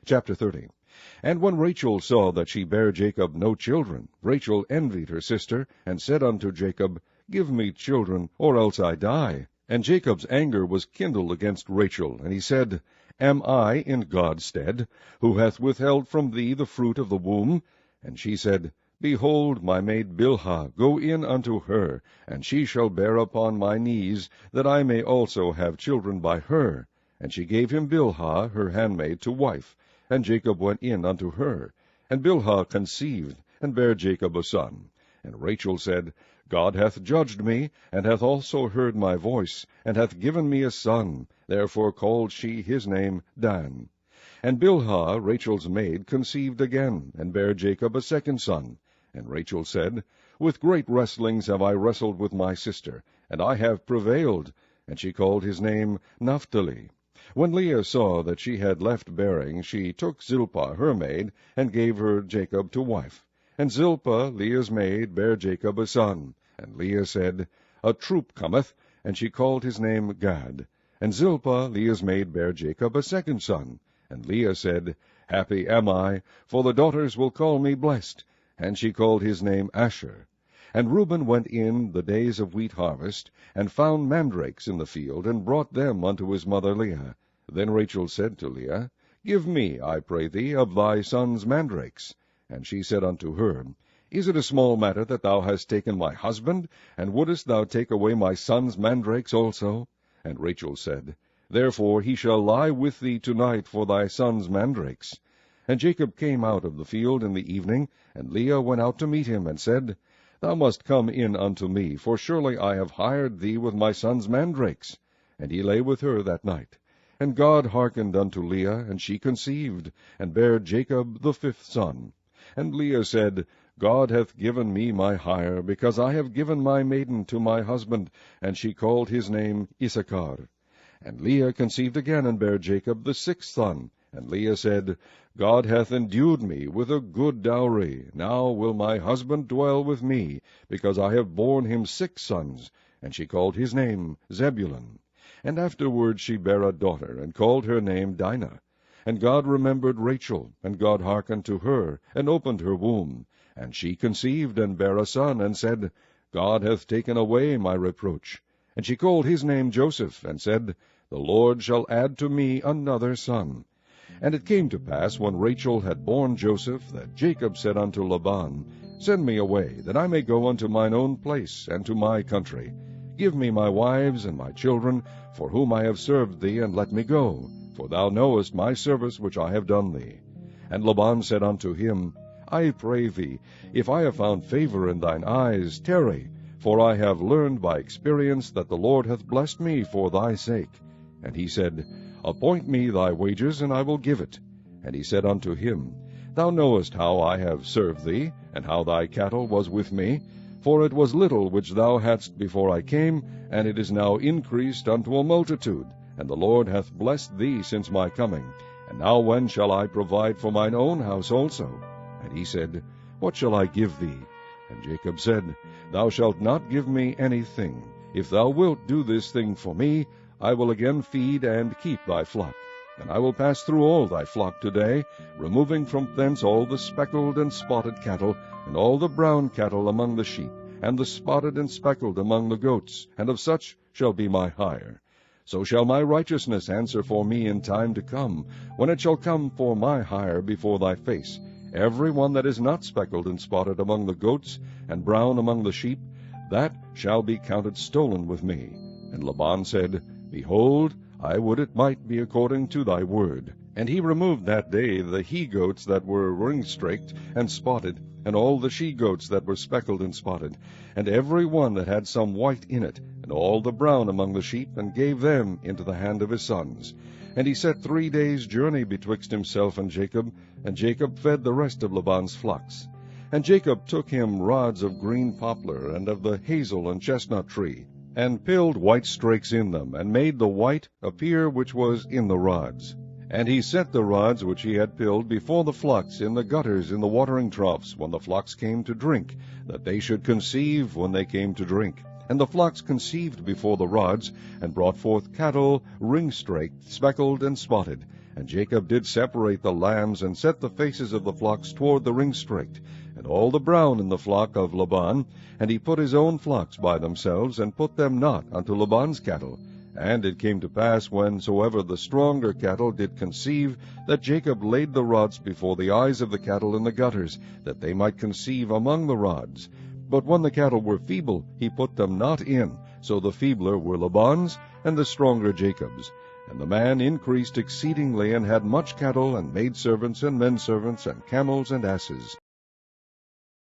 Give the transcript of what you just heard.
Chapter 30. And when Rachel saw that she bare Jacob no children, Rachel envied her sister, and said unto Jacob, Give me children, or else I die. And Jacob's anger was kindled against Rachel, and he said, Am I in God's stead, who hath withheld from thee the fruit of the womb? And she said, Behold, my maid Bilhah, go in unto her, and she shall bear upon my knees, that I may also have children by her. And she gave him Bilhah, her handmaid, to wife. And Jacob went in unto her. And Bilhah conceived, and bare Jacob a son. And Rachel said, God hath judged me, and hath also heard my voice, and hath given me a son. Therefore called she his name Dan. And Bilhah, Rachel's maid, conceived again, and bare Jacob a second son. And Rachel said, With great wrestlings have I wrestled with my sister, and I have prevailed. And she called his name Naphtali. When Leah saw that she had left bearing, she took Zilpah her maid, and gave her Jacob to wife. And Zilpah, Leah's maid, bare Jacob a son. And Leah said, A troop cometh, and she called his name Gad. And Zilpah, Leah's maid, bare Jacob a second son. And Leah said, Happy am I, for the daughters will call me blessed. And she called his name Asher. And Reuben went in the days of wheat harvest, and found mandrakes in the field, and brought them unto his mother Leah. Then Rachel said to Leah, Give me, I pray thee, of thy son's mandrakes. And she said unto her, Is it a small matter that thou hast taken my husband? And wouldest thou take away my son's mandrakes also? And Rachel said, Therefore he shall lie with thee tonight for thy son's mandrakes. And Jacob came out of the field in the evening, and Leah went out to meet him, and said, Thou must come in unto me, for surely I have hired thee with my son's mandrakes. And he lay with her that night. And God hearkened unto Leah, and she conceived, and bare Jacob the fifth son. And Leah said, God hath given me my hire, because I have given my maiden to my husband. And she called his name Issachar. And Leah conceived again, and bare Jacob the sixth son. And Leah said, God hath endued me with a good dowry. Now will my husband dwell with me, because I have borne him 6 sons. And she called his name Zebulun. And afterward she bare a daughter, and called her name Dinah. And God remembered Rachel, and God hearkened to her, and opened her womb. And she conceived, and bare a son, and said, God hath taken away my reproach. And she called his name Joseph, and said, The Lord shall add to me another son. And it came to pass, when Rachel had borne Joseph, that Jacob said unto Laban, Send me away, that I may go unto mine own place, and to my country. Give me my wives and my children, for whom I have served thee, and let me go. For thou knowest my service which I have done thee. And Laban said unto him, I pray thee, if I have found favor in thine eyes, tarry, for I have learned by experience that the Lord hath blessed me for thy sake. And he said, Appoint me thy wages, and I will give it. And he said unto him, Thou knowest how I have served thee, and how thy cattle was with me. For it was little which thou hadst before I came, and it is now increased unto a multitude. And the Lord hath blessed thee since my coming. And now when shall I provide for mine own house also? And he said, What shall I give thee? And Jacob said, Thou shalt not give me anything. If thou wilt do this thing for me, I will again feed and keep thy flock. And I will pass through all thy flock today, removing from thence all the speckled and spotted cattle, and all the brown cattle among the sheep, and the spotted and speckled among the goats, and of such shall be my hire. So shall my righteousness answer for me in time to come, when it shall come for my hire before thy face. Every one that is not speckled and spotted among the goats, and brown among the sheep, that shall be counted stolen with me. And Laban said, Behold, I would it might be according to thy word. And he removed that day the he-goats that were ring-straked and spotted, and all the she-goats that were speckled and spotted, and every one that had some white in it, and all the brown among the sheep, and gave them into the hand of his sons. And he set 3 days' journey betwixt himself and Jacob fed the rest of Laban's flocks. And Jacob took him rods of green poplar, and of the hazel and chestnut tree, and pilled white strakes in them, and made the white appear which was in the rods. And he set the rods which he had pilled before the flocks in the gutters in the watering troughs, when the flocks came to drink, that they should conceive when they came to drink. And the flocks conceived before the rods, and brought forth cattle ring-straked, speckled, and spotted. And Jacob did separate the lambs, and set the faces of the flocks toward the ringstrait, and all the brown in the flock of Laban. And he put his own flocks by themselves, and put them not unto Laban's cattle. And it came to pass, whensoever the stronger cattle did conceive, that Jacob laid the rods before the eyes of the cattle in the gutters, that they might conceive among the rods. But when the cattle were feeble, he put them not in. So the feebler were Laban's, and the stronger Jacob's. And the man increased exceedingly, and had much cattle, and maidservants, and menservants, and camels, and asses.